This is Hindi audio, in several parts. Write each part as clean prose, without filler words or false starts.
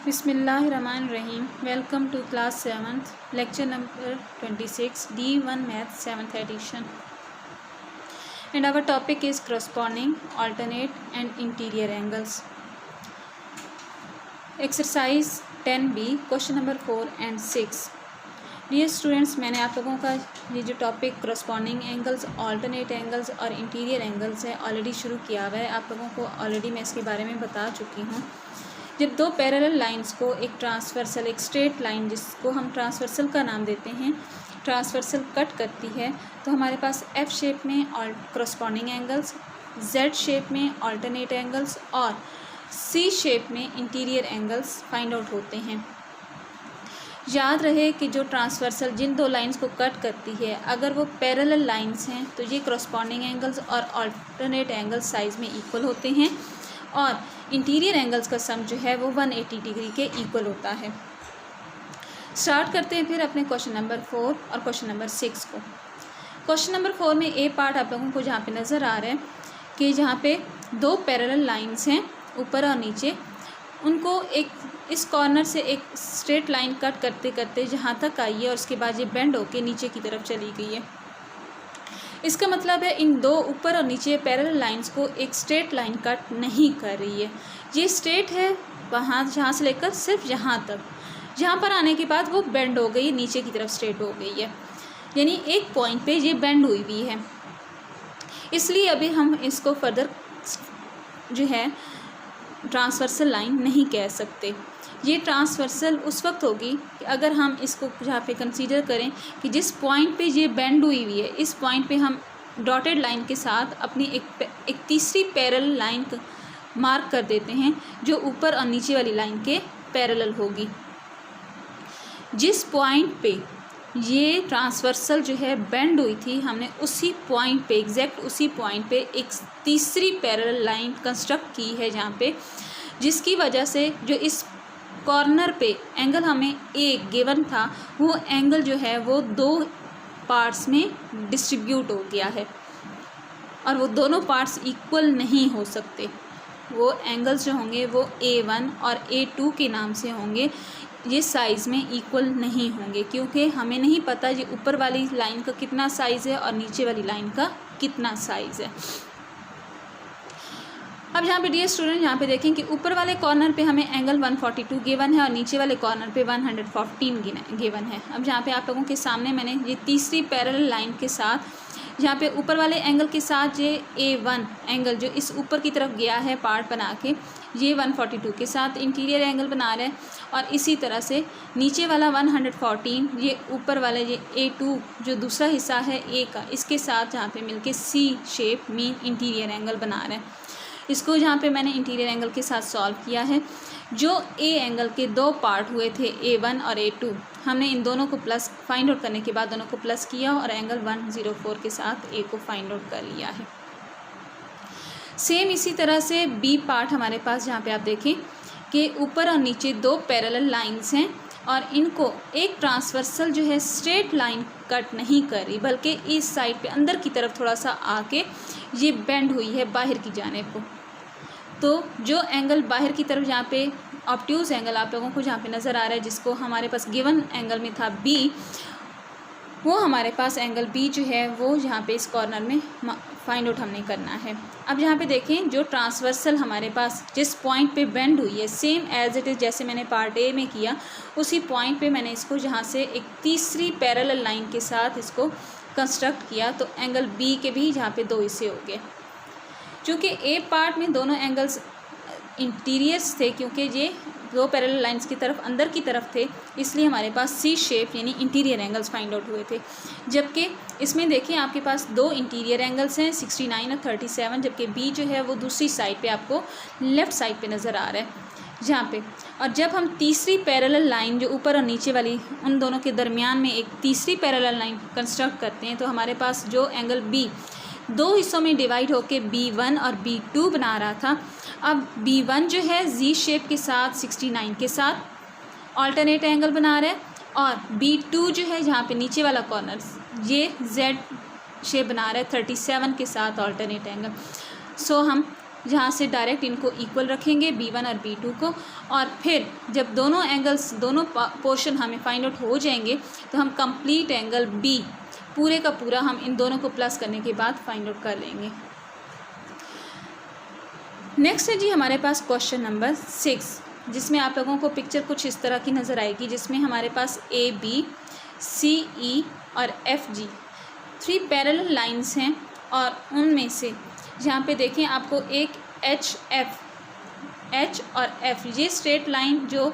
Bismillahirrahmanirrahim. Welcome to class 7th, lecture number 26, D1 Math 7th edition. And our topic is corresponding, alternate and interior angles. Exercise 10B, question number 4 and 6. Dear students, मैंने आप लोगों का ये जो topic corresponding angles, alternate angles और इंटीरियर एंगल्स है ऑलरेडी शुरू किया हुआ है। आप लोगों को ऑलरेडी मैं इसके बारे में बता चुकी हूँ। जब दो पैरेलल लाइंस को एक ट्रांसवर्सल, एक स्ट्रेट लाइन जिसको हम ट्रांसवर्सल का नाम देते हैं, ट्रांसवर्सल कट करती है, तो हमारे पास एफ शेप में करस्पॉन्डिंग एंगल्स, जेड शेप में ऑल्टरनेट एंगल्स और सी शेप में इंटीरियर एंगल्स फाइंड आउट होते हैं। याद रहे कि जो ट्रांसवर्सल जिन दो लाइंस को कट करती है, अगर वो पैरेलल लाइंस हैं तो ये करस्पॉन्डिंग एंगल्स और अल्टरनेट एंगल्स साइज़ में इक्वल होते हैं और इंटीरियर एंगल्स का सम जो है वो 180 डिग्री के इक्वल होता है। स्टार्ट करते हैं फिर अपने क्वेश्चन नंबर 4 और क्वेश्चन नंबर 6 को। क्वेश्चन नंबर 4 में ए पार्ट आप लोगों को जहाँ पे नज़र आ रहा है कि जहाँ पे दो पैरेलल लाइंस हैं ऊपर और नीचे, उनको एक इस कॉर्नर से एक स्ट्रेट लाइन कट करते करते जहाँ तक आई है और उसके बाद ये बेंड होके नीचे की तरफ चली गई है। इसका मतलब है इन दो ऊपर और नीचे पैरेलल लाइंस को एक स्ट्रेट लाइन कट नहीं कर रही है। ये स्ट्रेट है वहाँ जहाँ से लेकर सिर्फ यहाँ तक, जहाँ पर आने के बाद वो बेंड हो गई, नीचे की तरफ स्ट्रेट हो गई है, यानी एक पॉइंट पे ये बेंड हुई हुई है। इसलिए अभी हम इसको फर्दर जो है ट्रांसवर्सल लाइन नहीं कह सकते। ये ट्रांसवर्सल उस वक्त होगी कि अगर हम इसको जहाँ पे कंसीडर करें कि जिस पॉइंट पे ये बेंड हुई हुई है, इस पॉइंट पे हम डॉटेड लाइन के साथ अपनी एक तीसरी पैरेलल लाइन मार्क कर देते हैं जो ऊपर और नीचे वाली लाइन के पैरेलल होगी। जिस पॉइंट पे ये ट्रांसवर्सल जो है बेंड हुई थी, हमने उसी पॉइंट पे, एग्जैक्ट उसी पॉइंट पे एक तीसरी पैरेलल लाइन कंस्ट्रक्ट की है जहाँ पे, जिसकी वजह से जो इस कॉर्नर पे एंगल हमें ए गिवन था, वो एंगल जो है वो दो पार्ट्स में डिस्ट्रीब्यूट हो गया है और वो दोनों पार्ट्स इक्वल नहीं हो सकते। वो एंगल्स जो होंगे वो A1 और A2 के नाम से होंगे, ये साइज़ में इक्वल नहीं होंगे क्योंकि हमें नहीं पता ये ऊपर वाली लाइन का कितना साइज़ है और नीचे वाली लाइन का कितना साइज़ है। अब यहाँ पे डियर स्टूडेंट, यहाँ पे देखें कि ऊपर वाले कॉर्नर पे हमें एंगल 142 गिवन है और नीचे वाले कॉर्नर पे 114 गिवन है। अब जहाँ पे आप लोगों के सामने मैंने ये तीसरी पैरेलल लाइन के साथ यहाँ पे ऊपर वाले एंगल के साथ ये A1 एंगल जो इस ऊपर की तरफ गया है पार्ट बना के, ये 142 के साथ इंटीरियर एंगल बना रहे हैं और इसी तरह से नीचे वाला 114 ये ऊपर वाला ये A2 जो दूसरा हिस्सा है A का, इसके साथ जहाँ पे मिलके C शेप में इंटीरियर एंगल बना रहे हैं। इसको जहाँ पे मैंने इंटीरियर एंगल के साथ सॉल्व किया है, जो A एंगल के दो पार्ट हुए थे A1 और A2, हमने इन दोनों को प्लस फाइंड आउट करने के बाद दोनों को प्लस किया और एंगल 104 के साथ A को फाइंड आउट कर लिया है। सेम इसी तरह से B पार्ट हमारे पास जहाँ पे आप देखें कि ऊपर और नीचे दो पैरेलल लाइंस हैं और इनको एक ट्रांसवर्सल जो है स्ट्रेट लाइन कट नहीं कर रही, बल्कि इस साइड पे अंदर की तरफ थोड़ा सा आके ये बेंड हुई है बाहर की जानिब को। तो जो एंगल बाहर की तरफ जहाँ पे ऑब्ट्यूज एंगल आप लोगों को जहाँ पे नज़र आ रहा है, जिसको हमारे पास गिवन एंगल में था B, वो हमारे पास एंगल B जो है वो यहाँ पे इस कॉर्नर में फाइंड आउट हमने करना है। अब यहाँ पे देखें जो ट्रांसवर्सल हमारे पास जिस पॉइंट पे बेंड हुई है, सेम एज इट इज़ जैसे मैंने पार्ट A में किया, उसी पॉइंट पे मैंने इसको जहाँ से एक तीसरी पैरेलल लाइन के साथ इसको कंस्ट्रक्ट किया, तो एंगल B के भी जहाँ पे दो हिस्से हो गए। चूँकि A पार्ट में दोनों एंगल्स इंटीरियर्स थे, क्योंकि ये दो पैरेलल लाइंस की तरफ अंदर की तरफ थे, इसलिए हमारे पास C शेप यानी इंटीरियर एंगल्स फाइंड आउट हुए थे। जबकि इसमें देखिए आपके पास दो इंटीरियर एंगल्स हैं 69 और 37, जबकि B जो है वो दूसरी साइड पे आपको लेफ़्ट साइड पे नज़र आ रहा है जहाँ पे। और जब हम तीसरी पैरेलल लाइन जो ऊपर और नीचे वाली उन दोनों के दरमियान में एक तीसरी पैरेलल लाइन कंस्ट्रक्ट करते हैं, तो हमारे पास जो एंगल B दो हिस्सों में डिवाइड होके B1 और B2 बना रहा था, अब B1 जो है Z शेप के साथ 69 के साथ ऑल्टरनेट एंगल बना रहा है और B2 जो है जहाँ पे नीचे वाला कॉर्नर ये Z शेप बना रहा है 37 के साथ ऑल्टरनेट एंगल। सो हम जहाँ से डायरेक्ट इनको इक्वल रखेंगे B1 और B2 को, और फिर जब दोनों एंगल्स दोनों पोर्शन हमें फाइंड आउट हो जाएंगे तो हम कंप्लीट एंगल B पूरे का पूरा हम इन दोनों को प्लस करने के बाद फाइंड आउट कर लेंगे। नेक्स्ट है जी हमारे पास क्वेश्चन नंबर 6, जिसमें आप लोगों को पिक्चर कुछ इस तरह की नज़र आएगी, जिसमें हमारे पास AB, CE और FG 3 पैरेलल लाइंस हैं, और उनमें से यहाँ पे देखें आपको एक H और F ये स्ट्रेट लाइन जो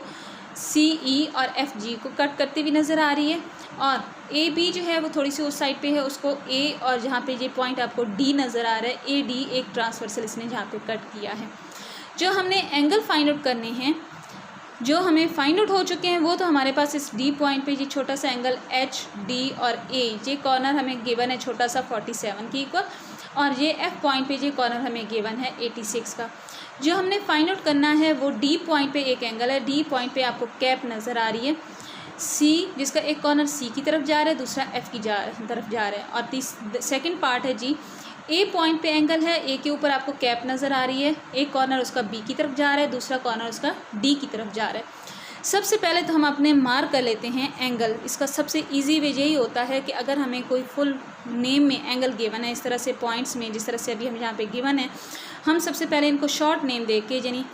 CE और FG को कट करती हुई नज़र आ रही है, और AB जो है वो थोड़ी सी उस साइड पे है, उसको A और जहाँ पे ये पॉइंट आपको D नज़र आ रहा है AD एक ट्रांसवर्सल इसने जहाँ पे कट किया है। जो हमने एंगल फाइंड आउट करने हैं, जो हमें फाइंड आउट हो चुके हैं, वो तो हमारे पास इस D पॉइंट पे ये छोटा सा एंगल HD और A ये कॉर्नर हमें गिवन है छोटा सा 47 की इक्वल, और ये F पॉइंट पे ये कॉर्नर हमें गिवन है 86 का। जो हमने फाइंड आउट करना है वो D पॉइंट पे एक एंगल है, D पॉइंट पे आपको कैप नज़र आ रही है, C जिसका एक कॉर्नर C की तरफ जा रहा है, दूसरा F की तरफ जा रहा है, और सेकंड पार्ट है जी A पॉइंट पे एंगल है, A के ऊपर आपको कैप नज़र आ रही है, एक कॉर्नर उसका B की तरफ जा रहा है, दूसरा कॉर्नर उसका D की तरफ जा रहा है। सबसे पहले तो हम अपने मार्क कर लेते हैं एंगल। इसका सबसे इजी वे यही होता है कि अगर हमें कोई फुल नेम में एंगल गिवन है, इस तरह से पॉइंट्स में जिस तरह से अभी हम यहाँ पे गिवन है, हम सबसे पहले इनको शॉर्ट नेम दे के, यानी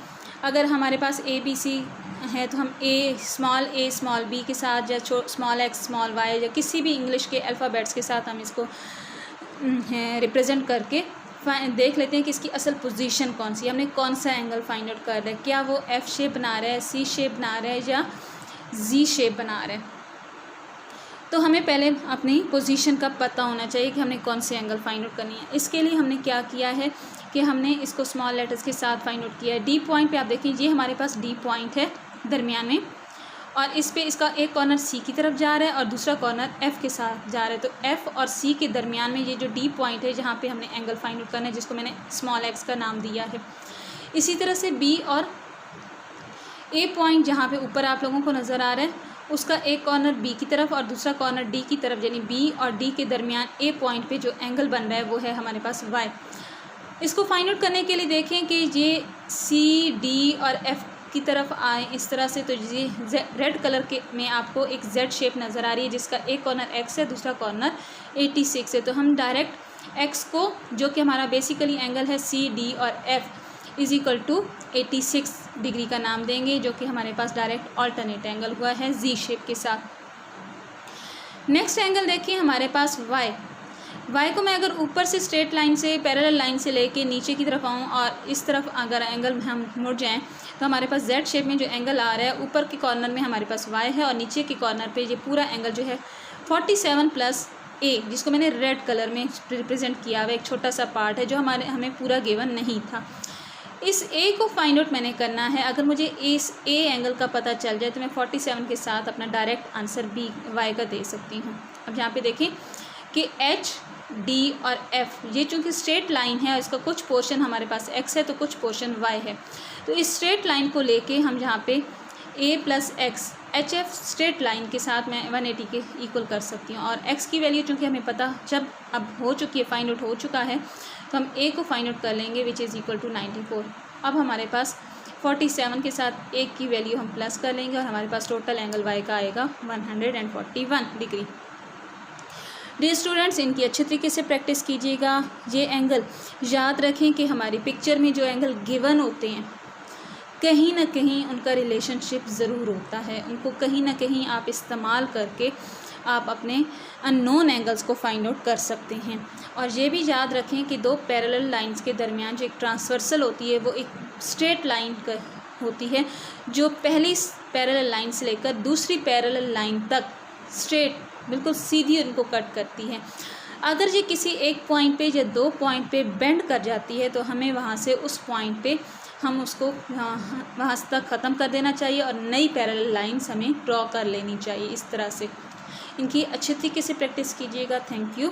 अगर हमारे पास ABC है तो हम a स्मॉल b के साथ या स्मॉल x स्मॉल y या किसी भी इंग्लिश के अल्फ़ाबेट्स के साथ हम इसको रिप्रेजेंट करके देख लेते हैं कि इसकी असल पोजीशन कौन सी है, हमने कौन सा एंगल फाइंड आउट कर रहा है, क्या वो F शेप बना रहा है, C शेप बना रहा है या Z शेप बना रहा है। तो हमें पहले अपनी पोजीशन का पता होना चाहिए कि हमने कौन से एंगल फाइंड आउट करनी है। इसके लिए हमने क्या किया है कि हमने इसको स्मॉल लेटर्स के साथ फाइंड आउट किया है। D पॉइंट पे आप देखिए ये हमारे पास D पॉइंट है दरमियान में, और इस पे इसका एक कॉर्नर C की तरफ जा रहा है और दूसरा कॉर्नर F के साथ जा रहा है। तो F और C के दरमियान में ये जो D पॉइंट है जहाँ पे हमने एंगल फाइंड आउट करना है, जिसको मैंने स्मॉल x का नाम दिया है। इसी तरह से B और A पॉइंट जहाँ पे ऊपर आप लोगों को नज़र आ रहा है, उसका एक कॉर्नर B की तरफ और दूसरा कॉर्नर D की तरफ, यानी B और D के दरमियान A पॉइंट पे जो एंगल बन रहा है वो है हमारे पास Y। इसको फाइंड आउट करने के लिए देखें कि ये C D और F की तरफ आए इस तरह से, तो ये रेड कलर के में आपको एक Z शेप नज़र आ रही है, जिसका एक कॉर्नर X है, दूसरा कॉर्नर 86 है। तो हम डायरेक्ट X को, जो कि हमारा बेसिकली एंगल है C D और F is equal to 86 degree का नाम देंगे, जो कि हमारे पास डायरेक्ट ऑल्टरनेट एंगल हुआ है Z शेप के साथ। नेक्स्ट एंगल देखिए हमारे पास Y को मैं अगर ऊपर से स्ट्रेट लाइन से पैरेलल लाइन से लेके नीचे की तरफ आऊँ और इस तरफ अगर एंगल हम मुड़ जाएं, तो हमारे पास Z शेप में जो एंगल आ रहा है, ऊपर के कॉर्नर में हमारे पास Y है और नीचे के कॉर्नर पे ये पूरा एंगल जो है 47 प्लस A, जिसको मैंने रेड कलर में रिप्रेजेंट किया हुआ एक छोटा सा पार्ट है जो हमें पूरा गिवन नहीं था। इस A को फाइंड आउट मैंने करना है। अगर मुझे इस A एंगल का पता चल जाए तो मैं 47 के साथ अपना डायरेक्ट आंसर Y का दे सकती हूँ। अब यहाँ पे देखें कि H D और F ये चूँकि स्ट्रेट लाइन है और इसका कुछ पोर्शन हमारे पास X है तो कुछ पोर्शन Y है, तो इस स्ट्रेट लाइन को लेके हम यहाँ पे A plus x HF straight line के साथ मैं 180 के इक्वल कर सकती हूँ। और X की वैल्यू चूँकि हमें पता जब अब हो चुकी है, फाइंड आउट हो चुका है, तो हम A को फाइंड आउट कर लेंगे विच इज़ इक्वल टू 94। अब हमारे पास 47 के साथ A की वैल्यू हम प्लस कर लेंगे और हमारे पास टोटल एंगल Y का आएगा 141 डिग्री। डियर स्टूडेंट्स, इनकी अच्छे तरीके से प्रैक्टिस कीजिएगा। ये एंगल याद रखें कि हमारी पिक्चर में जो एंगल गिवन होते हैं कहीं ना कहीं उनका रिलेशनशिप ज़रूर होता है, उनको कहीं ना कहीं आप इस्तेमाल करके आप अपने अननोन एंगल्स को फाइंड आउट कर सकते हैं। और ये भी याद रखें कि दो पैरेलल लाइंस के दरमियान जो एक ट्रांसवर्सल होती है वो एक स्ट्रेट लाइन होती है जो पहली पैरेलल लाइन से लेकर दूसरी पैरेलल लाइन तक स्ट्रेट बिल्कुल सीधी उनको कट करती है। अगर ये किसी एक पॉइंट पे या दो पॉइंट पे बेंड कर जाती है तो हमें वहाँ से उस पॉइंट पे हम उसको वहाँ तक ख़त्म कर देना चाहिए और नई पैरेलल लाइंस हमें ड्रॉ कर लेनी चाहिए। इस तरह से इनकी अच्छे तरीके से प्रैक्टिस कीजिएगा। Thank you.